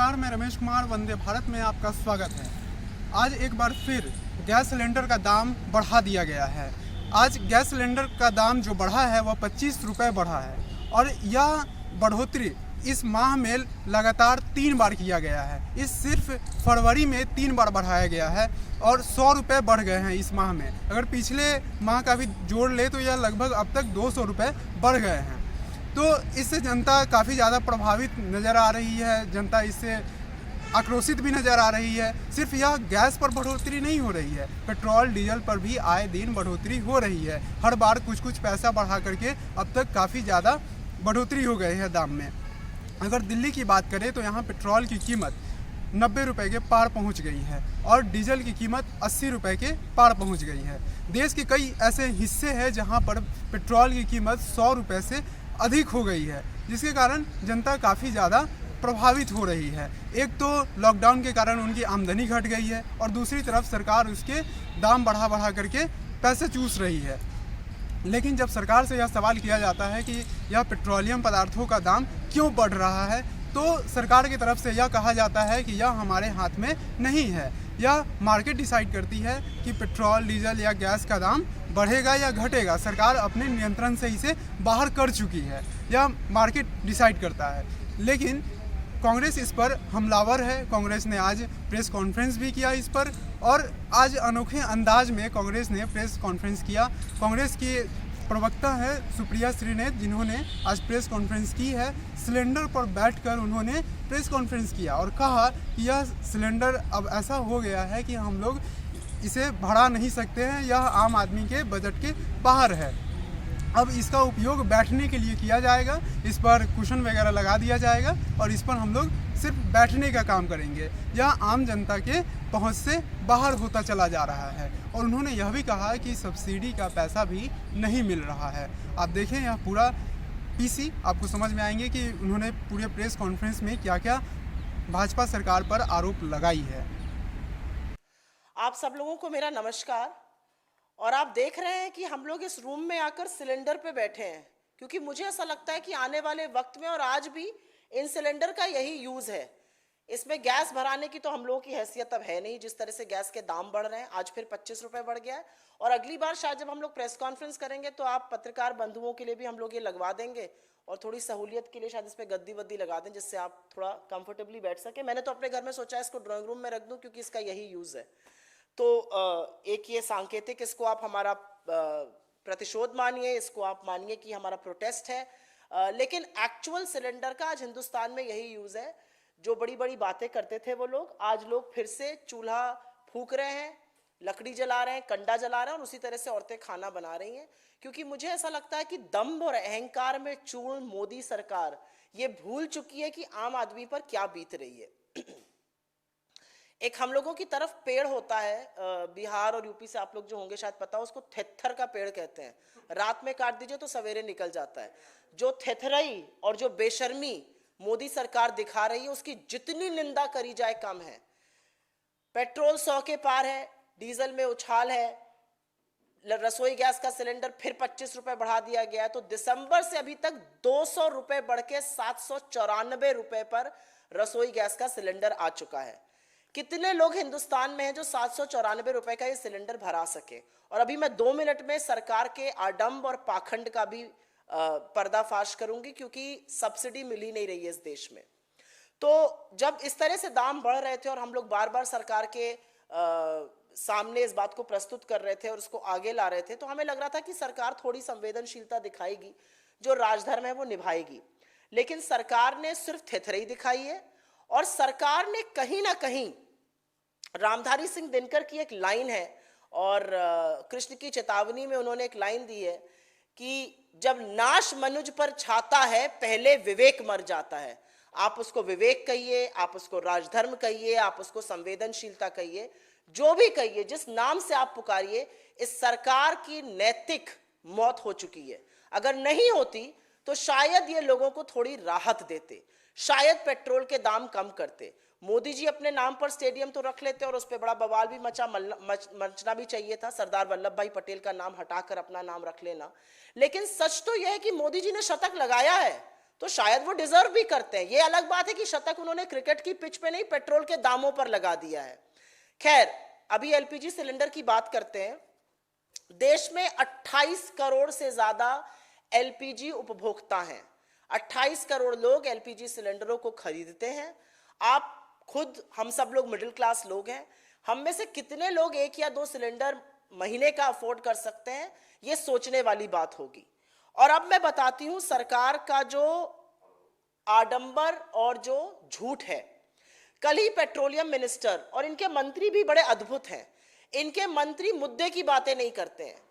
नमस्कार, मैं रमेश कुमार, वंदे भारत में आपका स्वागत है। आज एक बार फिर गैस सिलेंडर का दाम बढ़ा दिया गया है। आज गैस सिलेंडर का दाम जो बढ़ा है वह 25 रुपये बढ़ा है और यह बढ़ोतरी इस माह में लगातार 3 बार किया गया है। इस सिर्फ फरवरी में 3 बार बढ़ाया गया है और 100 रुपये बढ़ गए हैं इस माह में। अगर पिछले माह का भी जोड़ ले तो यह लगभग अब तक 200 रुपये बढ़ गए हैं। तो इससे जनता काफ़ी ज़्यादा प्रभावित नज़र आ रही है, जनता इससे आक्रोशित भी नज़र आ रही है। सिर्फ यह गैस पर बढ़ोतरी नहीं हो रही है, पेट्रोल डीजल पर भी आए दिन बढ़ोतरी हो रही है। हर बार कुछ कुछ पैसा बढ़ा करके अब तक काफ़ी ज़्यादा बढ़ोतरी हो गई है दाम में। अगर दिल्ली की बात करें तो यहाँ पेट्रोल की कीमत 90 रुपये के पार पहुँच गई है और डीजल की कीमत 80 रुपये के पार पहुँच गई है। देश के कई ऐसे हिस्से हैं जहाँ पर पेट्रोल की कीमत 100 रुपये से अधिक हो गई है, जिसके कारण जनता काफ़ी ज़्यादा प्रभावित हो रही है। एक तो लॉकडाउन के कारण उनकी आमदनी घट गई है और दूसरी तरफ सरकार उसके दाम बढ़ा बढ़ा करके पैसे चूस रही है। लेकिन जब सरकार से यह सवाल किया जाता है कि यह पेट्रोलियम पदार्थों का दाम क्यों बढ़ रहा है, तो सरकार की तरफ से यह कहा जाता है कि यह हमारे हाथ में नहीं है। यह मार्केट डिसाइड करती है कि पेट्रोल डीजल या गैस का दाम बढ़ेगा या घटेगा। सरकार अपने नियंत्रण से इसे बाहर कर चुकी है, यह मार्केट डिसाइड करता है। लेकिन कांग्रेस इस पर हमलावर है। कांग्रेस ने आज प्रेस कॉन्फ्रेंस भी किया इस पर और आज अनोखे अंदाज में कांग्रेस ने प्रेस कॉन्फ्रेंस किया। कांग्रेस की प्रवक्ता है सुप्रिया श्रीनेत, जिन्होंने आज प्रेस कॉन्फ्रेंस की है। सिलेंडर पर बैठकर उन्होंने प्रेस कॉन्फ्रेंस किया और कहा कि यह सिलेंडर अब ऐसा हो गया है कि हम लोग इसे बढ़ा नहीं सकते हैं, यह आम आदमी के बजट के बाहर है। अब इसका उपयोग बैठने के लिए किया जाएगा, इस पर कुशन वगैरह लगा दिया जाएगा और इस पर हम लोग सिर्फ बैठने का काम करेंगे। यह आम जनता के पहुंच से बाहर होता चला जा रहा है। और उन्होंने यह भी कहा कि सब्सिडी का पैसा भी नहीं मिल रहा है। आप देखें यह पूरा पीसी, आपको समझ में आएंगे कि उन्होंने पूरे प्रेस कॉन्फ्रेंस में क्या क्या भाजपा सरकार पर आरोप लगाई है। आप सब लोगों को मेरा नमस्कार। और आप देख रहे हैं कि हम लोग इस रूम में आकर सिलेंडर पे बैठे हैं, क्योंकि मुझे ऐसा लगता है कि आने वाले वक्त में और आज भी इन सिलेंडर का यही यूज है। इसमें गैस भराने की तो हम लोगों की हैसियत अब है नहीं। जिस तरह से गैस के दाम बढ़ रहे हैं, आज फिर 25 रुपए बढ़ गया है। और अगली बार शायद जब हम लोग प्रेस कॉन्फ्रेंस करेंगे तो आप पत्रकार बंधुओं के लिए भी हम लोग ये लगवा देंगे और थोड़ी सहूलियत के लिए शायद इस पे गद्दी वद्दी लगा दें, जिससे आप थोड़ा कंफर्टेबली बैठ सके। मैंने तो अपने घर में सोचा है इसको ड्राइंग रूम में रख दूं, क्योंकि इसका यही यूज है। तो एक ये सांकेतिक, इसको आप हमारा प्रतिशोध मानिए, इसको आप मानिए कि हमारा प्रोटेस्ट है। लेकिन एक्चुअल सिलेंडर का आज हिंदुस्तान में यही यूज है। जो बड़ी बड़ी बातें करते थे वो लोग, आज लोग फिर से चूल्हा फूक रहे हैं, लकड़ी जला रहे हैं, कंडा जला रहे हैं और उसी तरह से औरतें खाना बना रही हैं। क्योंकि मुझे ऐसा लगता है कि दम्भ और अहंकार में चूर्ण मोदी सरकार ये भूल चुकी है कि आम आदमी पर क्या बीत रही है। एक हम लोगों की तरफ पेड़ होता है, बिहार और यूपी से आप लोग जो होंगे शायद पता हो, उसको थेथर का पेड़ कहते हैं। रात में काट दीजिए तो सवेरे निकल जाता है। जो थेथरई और जो बेशर्मी मोदी सरकार दिखा रही है, उसकी जितनी निंदा करी जाए कम है। पेट्रोल 100 के पार है, डीजल में उछाल है, रसोई गैस का सिलेंडर फिर 25 रुपए बढ़ा दिया गया है। तो दिसंबर से अभी तक 200 रुपए बढ़ के 794 रुपए पर रसोई गैस का सिलेंडर आ चुका है। कितने लोग हिंदुस्तान में हैं जो 794 रुपए का ये सिलेंडर भरा सके? और अभी मैं 2 मिनट में सरकार के आडंब और पाखंड का भी पर्दाफाश करूंगी, क्योंकि सब्सिडी मिल ही नहीं रही है इस देश में। तो जब इस तरह से दाम बढ़ रहे थे और हम लोग बार बार सरकार के सामने इस बात को प्रस्तुत कर रहे थे और उसको आगे ला रहे थे, तो हमें लग रहा था कि सरकार थोड़ी संवेदनशीलता दिखाएगी, जो राजधर्म है वो निभाएगी। लेकिन सरकार ने सिर्फ थेथरई दिखाई है। और सरकार ने कहीं ना कहीं, रामधारी सिंह दिनकर की एक लाइन है और कृष्ण की चेतावनी में उन्होंने एक लाइन दी है कि जब नाश मनुज पर छाता है, पहले विवेक मर जाता है। आप उसको विवेक कहिए, आप उसको राजधर्म कहिए, आप उसको संवेदनशीलता कहिए, जो भी कहिए, जिस नाम से आप पुकारिए, इस सरकार की नैतिक मौत हो चुकी है। अगर नहीं होती तो शायद ये लोगों को थोड़ी राहत देते, शायद पेट्रोल के दाम कम करते। मोदी जी अपने नाम पर स्टेडियम तो रख लेते और उस पर बड़ा बवाल भी मचना भी चाहिए था, सरदार वल्लभ भाई पटेल का नाम हटाकर अपना नाम रख लेना। लेकिन सच तो यह है कि मोदी जी ने शतक लगाया है। तो शायद वो डिजर्व भी करते हैं। ये अलग बात है कि शतक उन्होंने क्रिकेट की पिच पे नहीं, पेट्रोल के दामों पर लगा दिया है। खैर, अभी एलपीजी सिलेंडर की बात करते हैं। देश में 28 करोड़ से ज्यादा एलपीजी उपभोक्ता हैं। 28 करोड़ लोग एलपीजी सिलेंडरों को खरीदते हैं। आप खुद, हम सब लोग मिडिल क्लास लोग हैं। हम में से कितने लोग 1 या 2 सिलेंडर महीने का अफोर्ड कर सकते हैं, ये सोचने वाली बात होगी। और अब मैं बताती हूं सरकार का जो आडंबर और जो झूठ है। कल ही पेट्रोलियम मिनिस्टर, और इनके मंत्री भी बड़े अद्भुत हैं, इनके मंत्री मुद्दे की बातें नहीं करते हैं।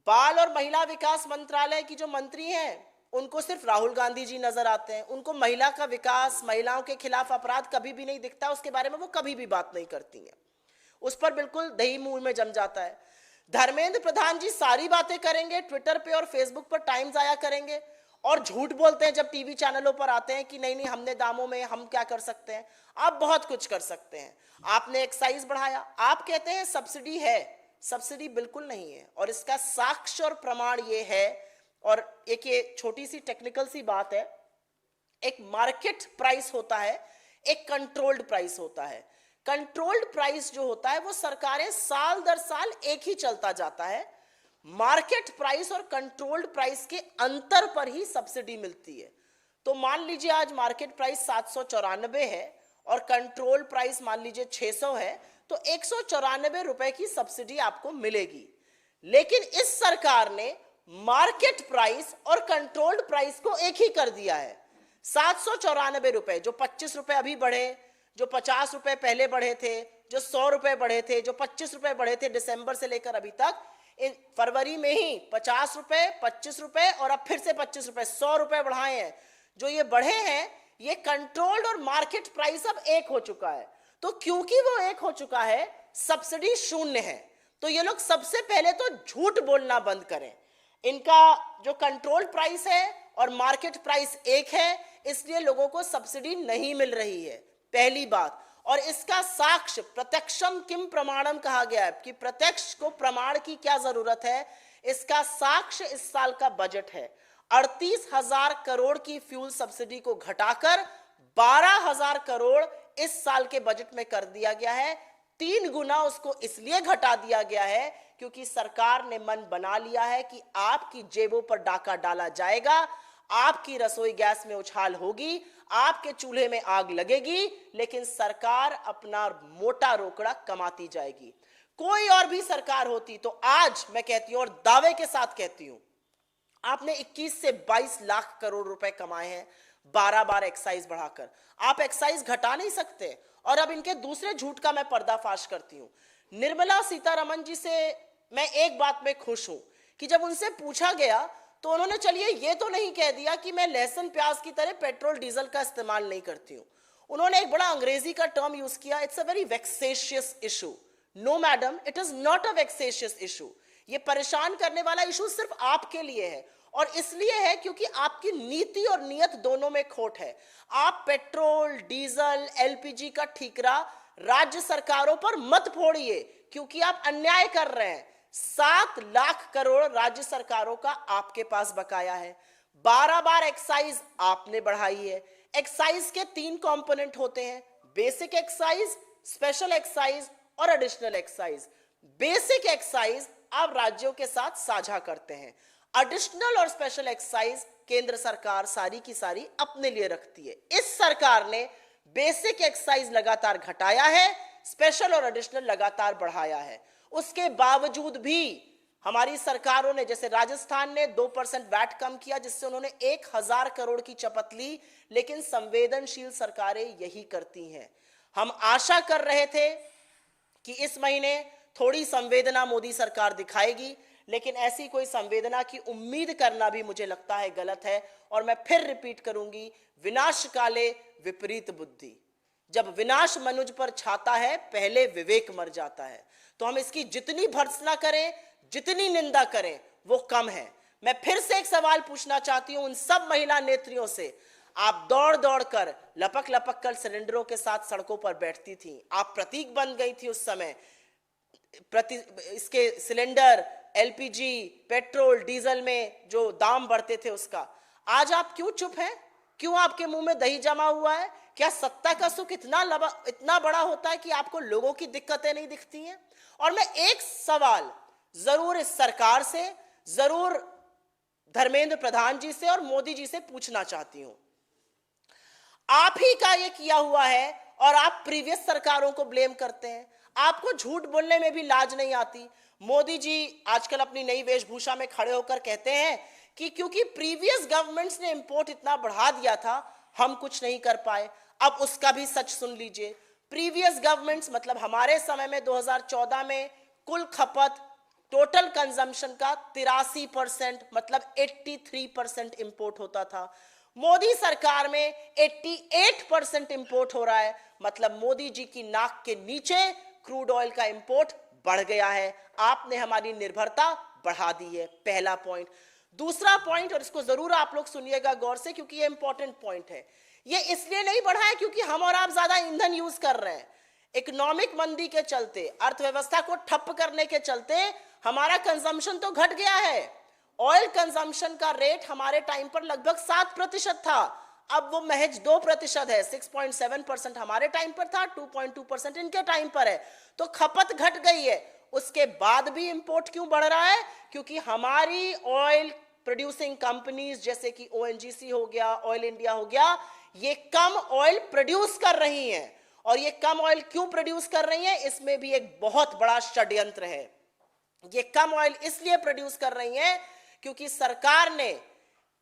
बाल और महिला विकास मंत्रालय की जो मंत्री हैं, उनको सिर्फ राहुल गांधी जी नजर आते हैं। उनको महिला का विकास, महिलाओं के खिलाफ अपराध कभी भी नहीं दिखता, उसके बारे में वो कभी भी बात नहीं करती हैं। उस पर बिल्कुल दही मुंह में जम जाता है। धर्मेंद्र प्रधान जी सारी बातें करेंगे, ट्विटर पे और फेसबुक पर टाइम जाया करेंगे, और झूठ बोलते हैं जब टीवी चैनलों पर आते हैं कि नहीं नहीं हमने दामों में, हम क्या कर सकते हैं। आप बहुत कुछ कर सकते हैं। आपने एक्साइज बढ़ाया, आप कहते हैं सब्सिडी है, सब्सिडी बिल्कुल नहीं है। और इसका साक्ष्य और प्रमाण ये है, और एक ये छोटी सी टेक्निकल सी बात है, एक मार्केट प्राइस होता है, एक कंट्रोल्ड प्राइस होता है। कंट्रोल्ड प्राइस जो होता है वो सरकारें साल दर साल एक ही चलता जाता है। मार्केट प्राइस और कंट्रोल्ड प्राइस के अंतर पर ही सब्सिडी मिलती है। तो मान लीजिए आज मार्केट प्राइस 794 है और कंट्रोल प्राइस मान लीजिए 600 है, तो 194 रुपए की सब्सिडी आपको मिलेगी। लेकिन इस सरकार ने मार्केट प्राइस और कंट्रोल्ड प्राइस को एक ही कर दिया है। 794 रुपए, जो 25 रुपए अभी बढ़े, जो 50 रुपए पहले बढ़े थे, जो 100 रुपए बढ़े थे, जो 25 रुपए बढ़े थे दिसंबर से लेकर अभी तक, इन फरवरी में ही 50 रुपए, 25 रुपए और अब फिर से 25 रुपए, 100 रुपए बढ़ाए हैं। जो ये बढ़े हैं, ये कंट्रोल्ड और मार्केट प्राइस अब एक हो चुका है। तो क्योंकि वो एक हो चुका है, सब्सिडी शून्य है। तो ये लोग सबसे पहले तो झूठ बोलना बंद करें। इनका जो कंट्रोल प्राइस है और मार्केट प्राइस एक है, इसलिए लोगों को सब्सिडी नहीं मिल रही है, पहली बात। और इसका साक्ष्य प्रत्यक्षम किम प्रमाणम कहा गया है कि प्रत्यक्ष को प्रमाण की क्या जरूरत है। इसका साक्ष्य इस साल का बजट है। 38,000 करोड़ की फ्यूल सब्सिडी को घटाकर 12,000 करोड़ इस साल के बजट में कर दिया गया है। 3 गुना उसको इसलिए घटा दिया गया है क्योंकि सरकार ने मन बना लिया है कि आपकी जेबों पर डाका डाला जाएगा, आपकी रसोई गैस में उछाल होगी, आपके चूल्हे में आग लगेगी, लेकिन सरकार अपना मोटा रोकड़ा कमाती जाएगी। कोई और भी सरकार होती तो आज मैं कहती हूं और दावे के साथ कहती हूं, आपने 21 से 22 लाख करोड़ रुपए कमाए हैं 12 बार एक्साइज बढ़ाकर। आप एक्साइज घटा नहीं सकते। और अब इनके दूसरे झूठ का मैं पर्दाफाश करती हूं। निर्मला सीतारमण जी से मैं एक बात में खुश हूं कि जब उनसे पूछा गया तो उन्होंने चलिए ये तो नहीं कह दिया कि मैं लहसुन प्याज की तरह पेट्रोल डीजल का इस्तेमाल नहीं करती हूं। उन्होंने एक बड़ा अंग्रेजी का टर्म यूज किया, it's a very vexatious issue. No madam, it is not a vexatious issue. ये परेशान करने वाला इशू सिर्फ आपके लिए है, और इसलिए है क्योंकि आपकी नीति और नियत दोनों में खोट है। आप पेट्रोल, डीजल, एलपीजी का ठीकरा राज्य सरकारों पर मत फोड़िए, क्योंकि आप अन्याय कर रहे हैं। 7 लाख करोड़ राज्य सरकारों का आपके पास बकाया है। 12 बार एक्साइज आपने बढ़ाई है। एक्साइज के 3 कंपोनेंट होते हैं, बेसिक एक्साइज, स्पेशल एक्साइज और एडिशनल एक्साइज। बेसिक एक्साइज आप राज्यों के साथ साझा करते हैं। एडिशनल और स्पेशल एक्साइज केंद्र सरकार सारी की सारी अपने लिए रखती है। इस सरकार ने बेसिक एक्साइज लगातार घटाया है, स्पेशल और एडिशनल लगातार बढ़ाया है। उसके बावजूद भी हमारी सरकारों ने, जैसे राजस्थान ने 2% वैट कम किया, जिससे उन्होंने 1000 करोड़ की चपत ली, लेकिन संवेदनशील सरकारें यही करती हैं। हम आशा कर रहे थे कि इस महीने थोड़ी संवेदना मोदी सरकार दिखाएगी, लेकिन ऐसी कोई संवेदना की उम्मीद करना भी मुझे लगता है गलत है। और मैं फिर रिपीट करूंगी, विनाश काले विपरीत बुद्धि। जब विनाश मनुज पर छाता है, पहले विवेक मर जाता है। तो हम इसकी जितनी भर्त्सना करें, जितनी निंदा करें, वो कम है। मैं फिर से एक सवाल पूछना चाहती हूं उन सब महिला नेत्रियों से। आप दौड़ दौड़ कर, लपक लपक कर सिलेंडरों के साथ सड़कों पर बैठती थी, आप प्रतीक बन गई थी उस समय। इसके सिलेंडर, एलपीजी, पेट्रोल, डीजल में जो दाम बढ़ते थे उसका, आज आप क्यों चुप हैं? क्यों आपके मुंह में दही जमा हुआ है? क्या सत्ता का सुख इतना बड़ा होता है कि आपको लोगों की दिक्कतें नहीं दिखती हैं? और मैं एक सवाल जरूर इस सरकार से, जरूर धर्मेंद्र प्रधान जी से और मोदी जी से पूछना चाहती हूं। आप ही का ये किया हुआ है और आप प्रीवियस सरकारों को ब्लेम करते हैं। आपको झूठ बोलने में भी लाज नहीं आती। मोदी जी आजकल अपनी नई वेशभूषा में खड़े होकर कहते हैं कि क्योंकि प्रीवियस गवर्नमेंट्स ने इंपोर्ट इतना बढ़ा दिया था, हम कुछ नहीं कर पाए। अब उसका भी सच सुन लीजिए। प्रीवियस गवर्नमेंट्स मतलब हमारे समय में 2014 में कुल खपत टोटल कंजम्पशन का 83% मतलब 83% इंपोर्ट होता था। मोदी सरकार में 88% इंपोर्ट हो रहा है, मतलब मोदी जी की नाक के नीचे क्रूड ऑयल का इंपोर्ट बढ़ गया है। आपने हमारी निर्भरता बढ़ा दी है। पहला पॉइंट। दूसरा पॉइंट, और इसको जरूर आप लोग सुनिएगा गौर से क्योंकि ये इंपॉर्टेंट पॉइंट है। ये इसलिए नहीं बढ़ा है क्योंकि हम और आप ज्यादा ईंधन यूज कर रहे हैं। इकोनॉमिक मंदी के चलते, अर्थव्यवस्था को ठप करने के चलते हमारा कंजम्पशन तो घट गया है। ऑयल कंजम्पशन का रेट हमारे टाइम पर लगभग 7% था, अब वो महज 2% है। 6.7% हमारे टाइम पर था, 2.2% इनके टाइम पर है। तो खपत घट गई है। उसके बाद भी इंपोर्ट क्यों बढ़ रहा है? क्योंकि हमारी ऑयल प्रोड्यूसिंग कंपनीज जैसे कि ओएनजीसी हो गया, ऑयल इंडिया हो गया, ये कम ऑयल प्रोड्यूस कर रही हैं। और ये कम ऑयल क्यों प्रोड्यूस कर रही हैं? इसमें भी एक बहुत बड़ा षड्यंत्र है। ये कम ऑयल इसलिए प्रोड्यूस कर रही हैं क्योंकि सरकार ने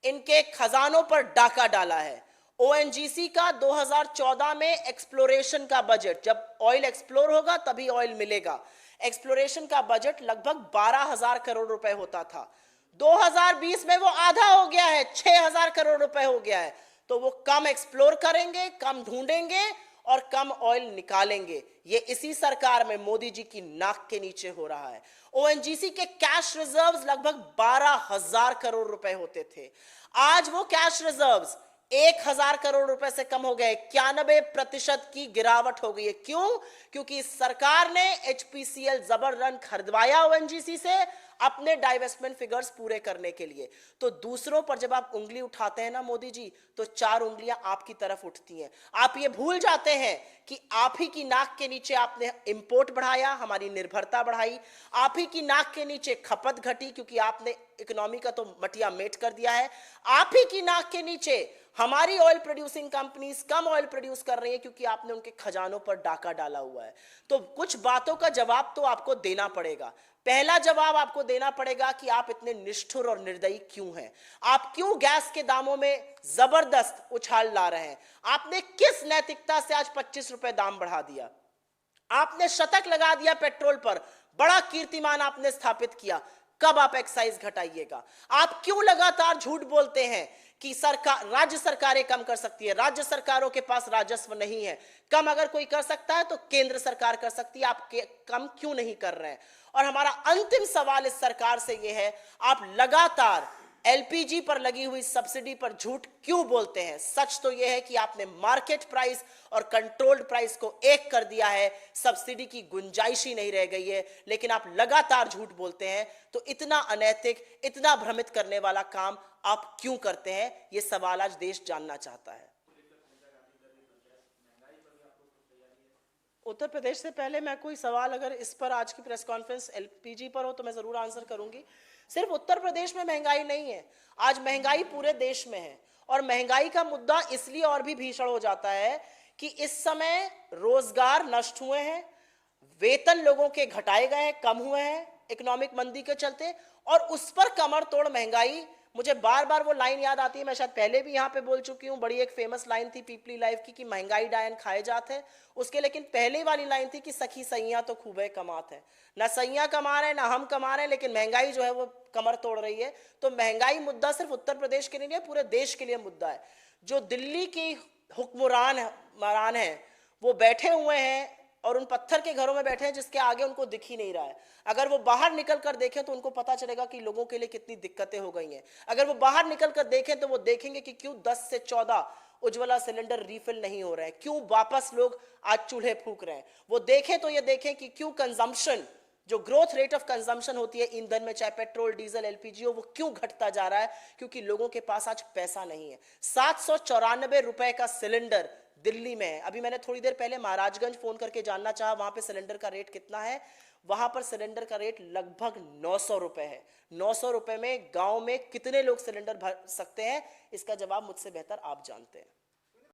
इनके खजानों पर डाका डाला है। ओएनजीसी का 2014 में एक्सप्लोरेशन का बजट, जब ऑयल एक्सप्लोर होगा तभी ऑयल मिलेगा, एक्सप्लोरेशन का बजट लगभग 12,000 करोड़ रुपए होता था। 2020 में वो आधा हो गया है, 6,000 करोड़ रुपए हो गया है। तो वो कम एक्सप्लोर करेंगे, कम ढूंढेंगे और कम ऑयल निकालेंगे। ये इसी सरकार में मोदी जी की नाक के नीचे हो रहा है। ओएनजीसी के कैश रिजर्व्स लगभग 12,000 करोड़ रुपए होते थे। आज वो कैश रिजर्व्स 1,000 करोड़ रुपए से कम हो गए। 91% की गिरावट हो गई है। क्यों? क्योंकि सरकार ने एचपीसीएल जबर रन खरीदवाया ओएनजीसी से अपने डाइवेस्टमेंट फिगर्स पूरे करने के लिए। तो दूसरों पर जब आप उंगली उठाते हैं ना मोदी जी, तो 4 उंगलियां आपकी तरफ उठती हैं। आप ये भूल जाते हैं कि आप ही की नाक के नीचे आपने इंपोर्ट बढ़ाया, हमारी निर्भरता बढ़ाई। आप ही की नाक के नीचे खपत घटी क्योंकि आपने इकोनॉमी का तो मटिया मेट कर दिया है। आप ही की नाक के नीचे हमारी oil producing companies come oil produce कर रही है क्योंकि आपने उनके खजानों पर डाका डाला हुआ है। तो कुछ बातों का जवाब तो आपको देना पड़ेगा। पहला जवाब आपको देना पड़ेगा कि आप इतने निष्ठुर और निर्दयी क्यों हैं। आप क्यों गैस के दामों में जबरदस्त उछाल ला रहे हैं? आपने किस नैतिकता से आज 25 रुपए दाम बढ़ा दिया? आपने शतक लगा दिया पेट्रोल पर, बड़ा कीर्तिमान आपने स्थापित किया। कब आप एक्साइज घटाइएगा? आप क्यों लगातार झूठ बोलते हैं कि सरकार, राज्य सरकारें कम कर सकती है? राज्य सरकारों के पास राजस्व नहीं है। कम अगर कोई कर सकता है तो केंद्र सरकार कर सकती है। आप कम क्यों नहीं कर रहे हैं? और हमारा अंतिम सवाल इस सरकार से यह है, आप लगातार एलपीजी पर लगी हुई सब्सिडी पर झूठ क्यों बोलते हैं? सच तो यह है कि आपने मार्केट प्राइस और कंट्रोल्ड प्राइस को एक कर दिया है, सब्सिडी की गुंजाइश ही नहीं रह गई है, लेकिन आप लगातार झूठ बोलते हैं। तो इतना अनैतिक, इतना भ्रमित करने वाला काम आप क्यों करते हैं? यह सवाल आज देश जानना चाहता है। उत्तर प्रदेश से पहले मैं कोई सवाल अगर इस पर आज की प्रेस कॉन्फ्रेंस एलपीजी पर हो तो मैं जरूर आंसर करूंगी। सिर्फ उत्तर प्रदेश में महंगाई नहीं है, आज महंगाई पूरे देश में है। और महंगाई का मुद्दा इसलिए और भी भीषण हो जाता है कि इस समय रोजगार नष्ट हुए हैं, वेतन लोगों के घटाए गए हैं, कम हुए हैं इकोनॉमिक मंदी के चलते, और उस पर कमर तोड़ महंगाई। मुझे बार बार वो लाइन याद आती है, मैं शायद पहले भी यहाँ पे बोल चुकी हूँ, बड़ी एक फेमस लाइन थी पीपली लाइफ की कि महंगाई डायन खाए जाते हैं। उसके लेकिन पहले वाली लाइन थी कि सखी सैया तो खूबे कमात है। ना सैया कमा रहे हैं ना हम कमा रहे हैं, लेकिन महंगाई जो है वो कमर तोड़ रही है। तो महंगाई मुद्दा सिर्फ उत्तर प्रदेश के लिए नहीं है, पूरे देश के लिए मुद्दा है। जो दिल्ली की हुक्मरान है वो बैठे हुए हैं और उन पत्थर के घरों में बैठे हैं जिसके आगे उनको दिख ही नहीं रहा है। अगर वो बाहर निकल कर देखें तो उनको पता चलेगा कि लोगों के लिए कितनी दिक्कतें हो गई हैं। अगर वो बाहर निकल कर देखें तो वो देखेंगे कि क्यों 10 से 14 उज्ज्वला सिलेंडर रिफिल नहीं हो रहे हैं, क्यों वापस लोग आज चूल्हे फूंक रहे हैं। वो देखें तो ये देखें कि क्यों कंजम्पशन जो ग्रोथ रेट ऑफ कंजम्पशन होती है ईंधन में, चाहे पेट्रोल, डीजल, एलपीजी हो, वो क्यों घटता जा रहा है? क्योंकि लोगों के पास आज पैसा नहीं है। 794 रुपए का सिलेंडर दिल्ली में है। अभी मैंने थोड़ी देर पहले महाराजगंज फोन करके जानना चाहा वहां पे सिलेंडर का रेट कितना है। वहां पर सिलेंडर का रेट लगभग 900 रुपए है। 900 रुपए में गांव में कितने लोग सिलेंडर भर सकते हैं? इसका जवाब मुझसे बेहतर आप जानते हैं।